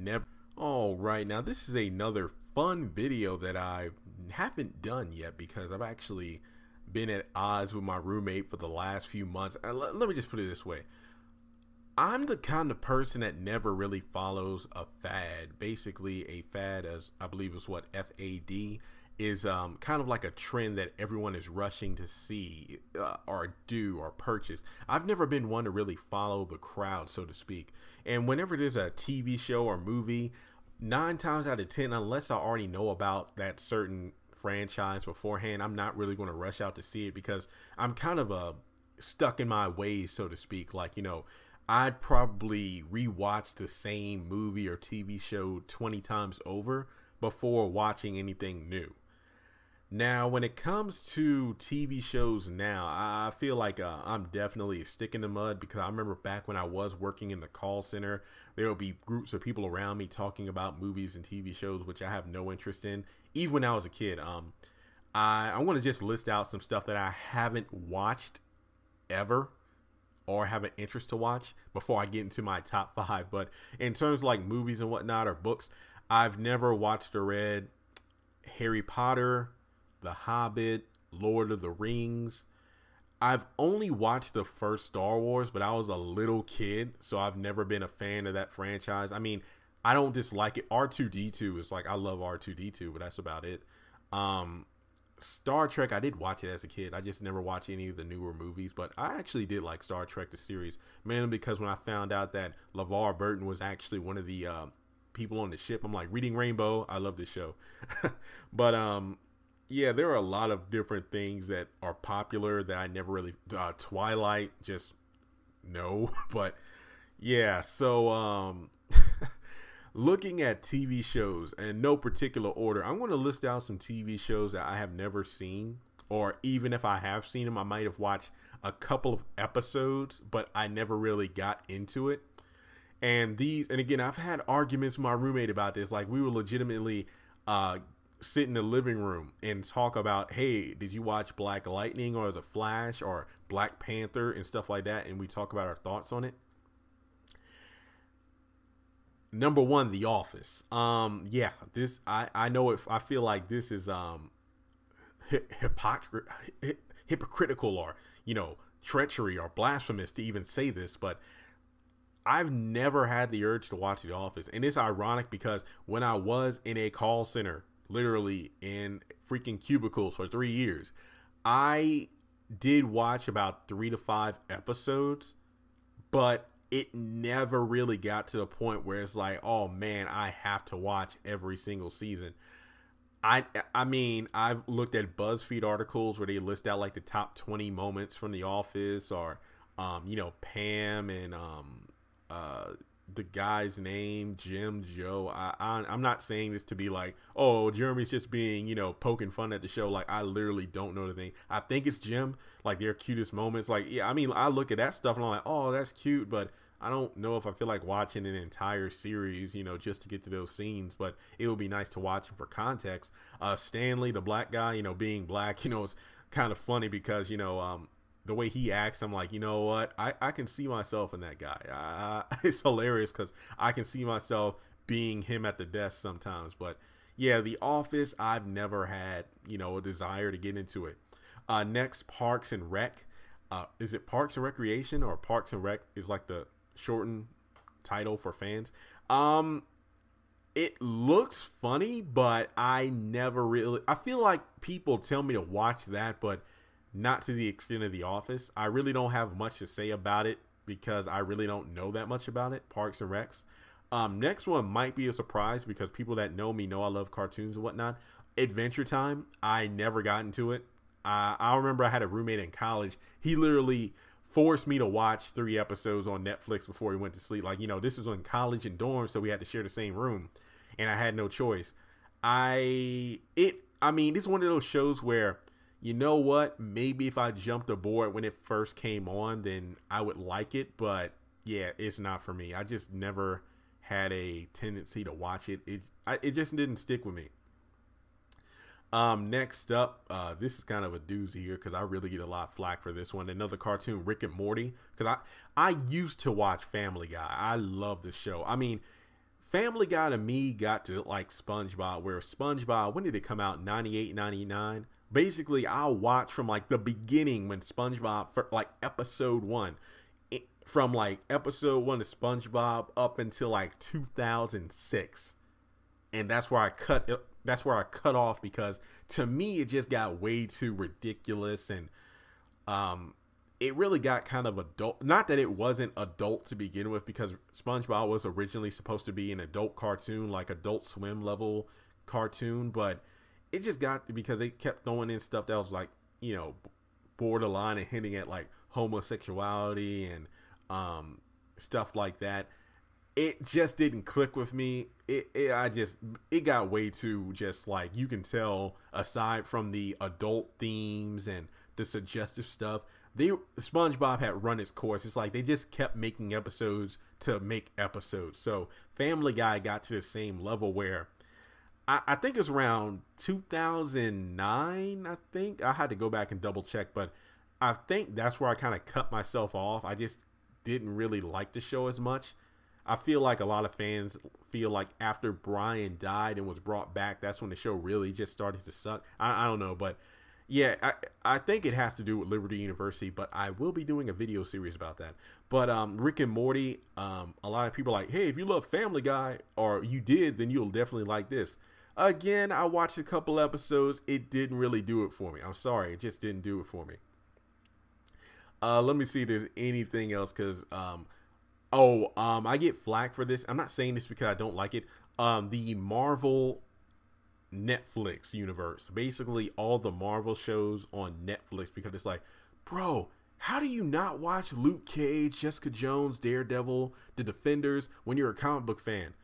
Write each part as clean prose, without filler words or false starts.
never. All right, now this is another fun video that I haven't done yet because I've actually been at odds with my roommate for the last few months. Let me just put it this way. I'm the kind of person that never really follows a fad. Basically, a fad, as I believe is what FAD is, kind of like a trend that everyone is rushing to see or do or purchase. I've never been one to really follow the crowd, so to speak. And whenever there's a TV show or movie, 9 times out of 10, unless I already know about that certain franchise beforehand, I'm not really going to rush out to see it because I'm kind of stuck in my ways, so to speak. Like, I'd probably rewatch the same movie or TV show 20 times over before watching anything new. Now, when it comes to TV shows now, I feel like I'm definitely a stick in the mud because I remember back when I was working in the call center, there would be groups of people around me talking about movies and TV shows, which I have no interest in, even when I was a kid. I want to just list out some stuff that I haven't watched ever or have an interest to watch before I get into my top 5. But in terms of like movies and whatnot or books, I've never watched or read Harry Potter, The Hobbit, Lord of the Rings. I've only watched the first Star Wars, but I was a little kid, so I've never been a fan of that franchise. I mean, I don't dislike it. R2-D2 is like, I love R2-D2, but that's about it. Star Trek, I did watch it as a kid. I just never watched any of the newer movies, but I actually did like Star Trek, the series, mainly because when I found out that LeVar Burton was actually one of the people on the ship, I'm like, reading Rainbow, I love this show. But yeah, there are a lot of different things that are popular that I never really Twilight, just no. But yeah, so looking at TV shows in no particular order, I'm going to list out some TV shows that I have never seen, or even if I have seen them, I might have watched a couple of episodes, but I never really got into it. And again, I've had arguments with my roommate about this. Like, we were legitimately sit in the living room and talk about, hey, did you watch Black Lightning or The Flash or Black Panther and stuff like that? And we talk about our thoughts on it. Number 1, The Office. Yeah, this I know if I feel like this is hypocritical or treachery or blasphemous to even say this, but I've never had the urge to watch The Office. And it's ironic because when I was in a call center, literally in freaking cubicles for 3 years, I did watch about 3 to 5 episodes, but it never really got to the point where it's like, oh man, I have to watch every single season. I mean, I've looked at BuzzFeed articles where they list out like the top 20 moments from The Office, or Pam and the guy's name, Jim, Joe. I'm not saying this to be like, oh, Jeremy's just being, poking fun at the show. Like, I literally don't know the thing. I think it's Jim, like their cutest moments. Like, yeah, I mean, I look at that stuff and I'm like, oh, that's cute, but I don't know if I feel like watching an entire series, just to get to those scenes, but it would be nice to watch them for context. Stanley, the black guy, being black, it's kind of funny because, the way he acts, I'm like, you know what? I can see myself in that guy. It's hilarious because I can see myself being him at the desk sometimes. But yeah, The Office, I've never had, a desire to get into it. Next, Parks and Rec. Is it Parks and Recreation, or Parks and Rec is like the shortened title for fans? It looks funny, but I feel like people tell me to watch that, but not to the extent of The Office. I really don't have much to say about it because I really don't know that much about it. Parks and Recs. Next one might be a surprise because people that know me know I love cartoons and whatnot. Adventure Time. I never got into it. I remember I had a roommate in college. He literally forced me to watch 3 episodes on Netflix before he went to sleep. Like, this was in college and dorms, so we had to share the same room, and I had no choice. I mean, this is one of those shows where, you know what, maybe if I jumped aboard when it first came on, then I would like it. But yeah, it's not for me. I just never had a tendency to watch it. It just didn't stick with me. Next up, this is kind of a doozy here because I really get a lot of flack for this one. Another cartoon, Rick and Morty, because I used to watch Family Guy. I love the show. I mean, Family Guy to me got to like SpongeBob, where SpongeBob, when did it come out? 98, 99. Basically, I'll watch from like the beginning when SpongeBob, for like episode one, from like episode one of SpongeBob up until like 2006. And that's where I cut off, because to me it just got way too ridiculous, and it really got kind of adult. Not that it wasn't adult to begin with, because SpongeBob was originally supposed to be an adult cartoon, like Adult Swim level cartoon, but it just got, because they kept throwing in stuff that was like, you know, borderline and hinting at like homosexuality and stuff like that. It just didn't click with me. It got way too, just like, you can tell, aside from the adult themes and the suggestive stuff, SpongeBob had run its course. It's like they just kept making episodes to make episodes. So Family Guy got to the same level where I think it's around 2009. I think I had to go back and double check, but I think that's where I kind of cut myself off. I just didn't really like the show as much. I feel like a lot of fans feel like after Brian died and was brought back, that's when the show really just started to suck. I don't know, but yeah, I think it has to do with Liberty University, but I will be doing a video series about that. But Rick and Morty, a lot of people are like, hey, if you love Family Guy, or you did, then you'll definitely like this. Again, I watched a couple episodes. It didn't really do it for me. I'm sorry, it just didn't do it for me. Let me see if there's anything else, because I get flack for this. I'm not saying this because I don't like it. The Marvel Netflix universe, basically all the Marvel shows on Netflix, because it's like, bro, how do you not watch Luke Cage, Jessica Jones, Daredevil, The Defenders when you're a comic book fan?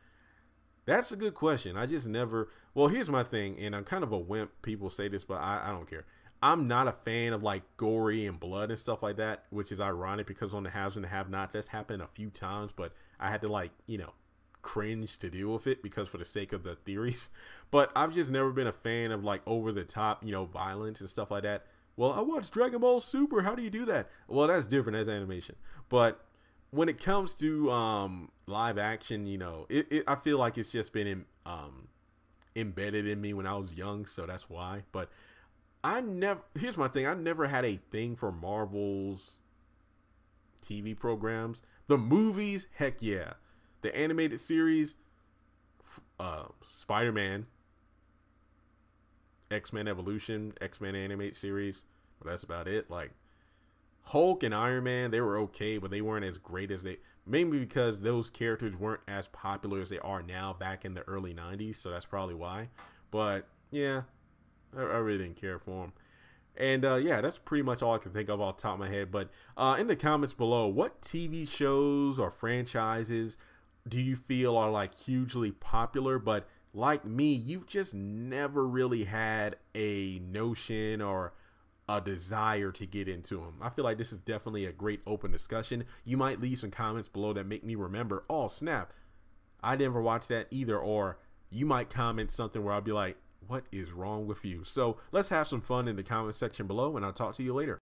That's a good question. I just never. Well, here's my thing, and I'm kind of a wimp. People say this, but I don't care. I'm not a fan of like gory and blood and stuff like that, which is ironic because on the haves and the have-nots, that's happened a few times, but I had to like, you know, cringe to deal with it because for the sake of the theories. But I've just never been a fan of like over the top, you know, violence and stuff like that. Well, I watched Dragon Ball Super. How do you do that? Well, that's different as animation. But when it comes to live action, you know, I feel like it's just been embedded in me when I was young, so that's why. But here's my thing. I never had a thing for Marvel's TV programs. The movies, heck yeah. The animated series, Spider-Man, X-Men Evolution, X-Men animated series, but that's about it. Like Hulk and Iron Man, they were okay, but they weren't as great as mainly because those characters weren't as popular as they are now back in the early 90s, so that's probably why. But yeah, I really didn't care for them. And yeah, that's pretty much all I can think of off the top of my head. But in the comments below, what TV shows or franchises do you feel are like hugely popular, but like me, you've just never really had a notion or a desire to get into them? I feel like this is definitely a great open discussion. You might leave some comments below that make me remember, oh snap, I never watched that either. Or you might comment something where I'll be like, what is wrong with you? So let's have some fun in the comment section below, and I'll talk to you later.